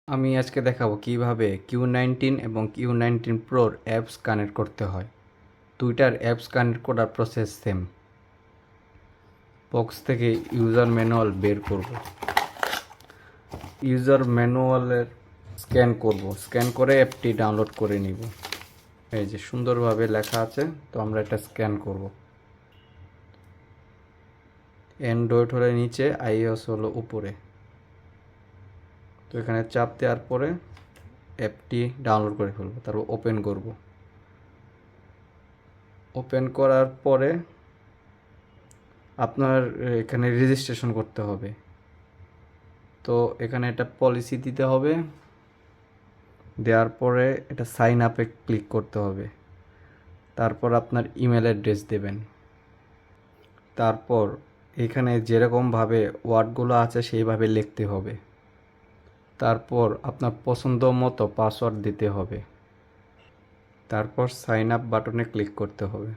আমি আজকে দেখাবো কিভাবে Q19 এবং Q19 Proর অ্যাপস কানেক্ট করতে হয়। দুইটার অ্যাপস কানেক্ট করার প্রসেস সেম। বক্স থেকে ইউজার ম্যানুয়াল বের করব। ইউজার ম্যানুয়ালের স্ক্যান করব, স্ক্যান করে অ্যাপটি ডাউনলোড করে নিব। এই যে সুন্দরভাবে লেখা আছে, তো আমরা এটা স্ক্যান করব। অ্যান্ড্রয়েড হলে নিচে, iOS হলো উপরে। তো এখানে চাপ দেওয়ার পরে অ্যাপটি ডাউনলোড করে ফেলব, তারপর ওপেন করব। ওপেন করার পরে আপনার এখানে রেজিস্ট্রেশন করতে হবে। তো এখানে একটা পলিসি দিতে হবে, দেওয়ার পরে এটা সাইন আপে ক্লিক করতে হবে। তারপর আপনার ইমেল অ্যাড্রেস দেবেন। তারপর এখানে যেরকমভাবে ওয়ার্ডগুলো আছে সেইভাবে লিখতে হবে। তারপর আপনার পছন্দ মতো পাসওয়ার্ড দিতে হবে। তারপর সাইন আপ বাটনে ক্লিক করতে হবে।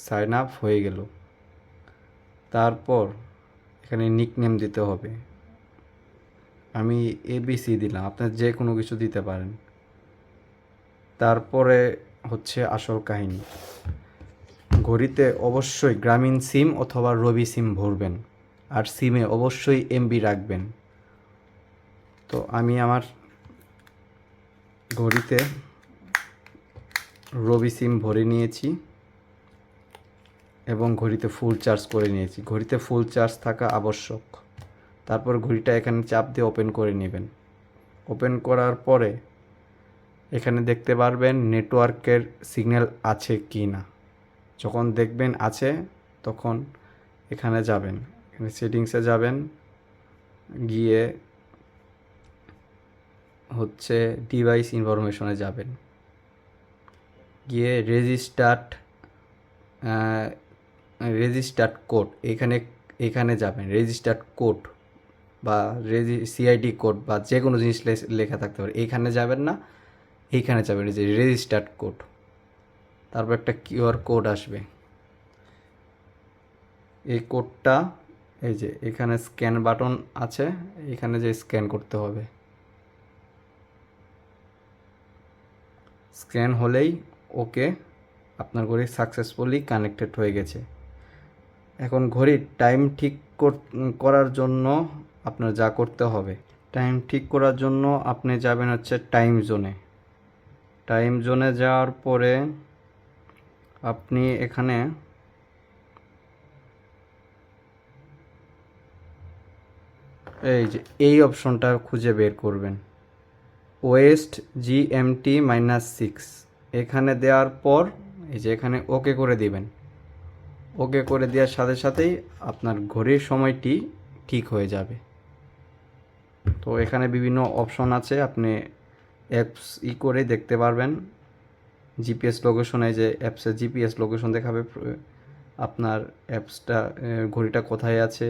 সাইন আপ হয়ে গেল। তারপর এখানে নিকনেম দিতে হবে। আমি ABC দিলাম, আপনার যে কোনো কিছু দিতে পারেন। তারপরে হচ্ছে আসল কাহিনী। ঘড়িতে অবশ্যই গ্রামীণ সিম অথবা রবি সিম ভরবেন, আর সিমে অবশ্যই MB রাখবেন। তো আমি আমার ঘড়িতে রবি সিম ভরে নিয়েছি এবং ঘড়িতে ফুল চার্জ করে নিয়েছি। ঘড়িতে ফুল চার্জ থাকা আবশ্যক। তারপর ঘড়িটা এখানে চাপ দিয়ে ওপেন করে নেবেন। ওপেন করার পরে এখানে দেখতে পারবেন নেটওয়ার্কের সিগন্যাল আছে কি না। যখন দেখবেন আছে, তখন এখানে যাবেন, এখানে সেটিংসে যাবেন, গিয়ে হচ্ছে ডিভাইস ইনফরমেশনে যাবেন, গিয়ে রেজিস্টার্ড কোড এখানে যাবেন। রেজিস্টার্ড কোড বা CID কোড বা যে কোনো জিনিস লেখা থাকতে পারে, এইখানে যাবেন না, এইখানে যাবেন, এই যে রেজিস্টার্ড কোড। তারপর একটা QR কোড আসবে। এই কোডটা এই যে এখানে স্ক্যান বাটন আছে, এখানে যে স্ক্যান করতে হবে। স্ক্যান হলেই ওকে, আপনার ঘড়ি সাকসেসফুলি কানেক্টেড হয়ে গেছে। এখন ঘড়ির টাইম ঠিক করার জন্য আপনার যা করতে হবে, টাইম ঠিক করার জন্য আপনি যাবেন হচ্ছে টাইম জোনে। টাইম জোনে যাওয়ার পরে আপনি এখানে এই যে এই অপশনটা খুঁজে বের করবেন, ওয়েস্ট GMT-6। এখানে দেওয়ার পর এই যে এখানে ওকে করে দিবেন। ওকে করে দেওয়ার সাথে সাথেই আপনার ঘড়ির সময়টি ঠিক হয়ে যাবে। তো এখানে বিভিন্ন অপশন আছে, আপনি অ্যাপস করে দেখতে পারবেন। GPS লোকেশনে, যে অ্যাপসে GPS লোকেশন দেখাবে আপনার অ্যাপসটা, ঘড়িটা কোথায় আছে।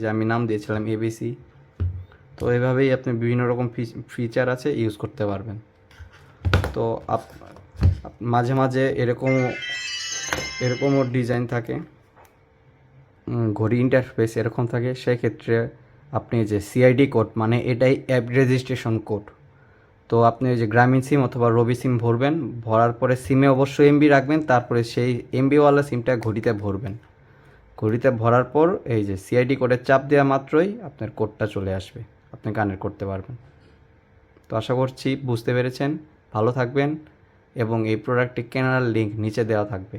যে আমি নাম দিয়েছিলাম ABC। তো এভাবেই আপনি বিভিন্ন রকম ফিচার আছে, ইউজ করতে পারবেন। তো মাঝে মাঝে এরকমও ডিজাইন থাকে, ঘড়ি ইন্টারফেস এরকম থাকে। সেক্ষেত্রে আপনি যে CID কোড, মানে এটাই অ্যাপ রেজিস্ট্রেশন কোড। তো আপনি যে গ্রামীণ সিম অথবা রবি সিম ভরবেন, ভরার পরে সিমে অবশ্যই MB রাখবেন। তারপরে সেই MBওয়ালা সিমটা ঘড়িতে ভরবেন। ঘড়িতে ভরার পর এই যে CID কোডের চাপ দেওয়া মাত্রই আপনার কোডটা চলে আসবে, আপনি কানেক্ট করতে পারবেন। তো আশা করছি বুঝতে পেরেছেন। ভালো থাকবেন, এবং এই প্রোডাক্টটি কেনার লিঙ্ক নিচে দেওয়া থাকবে।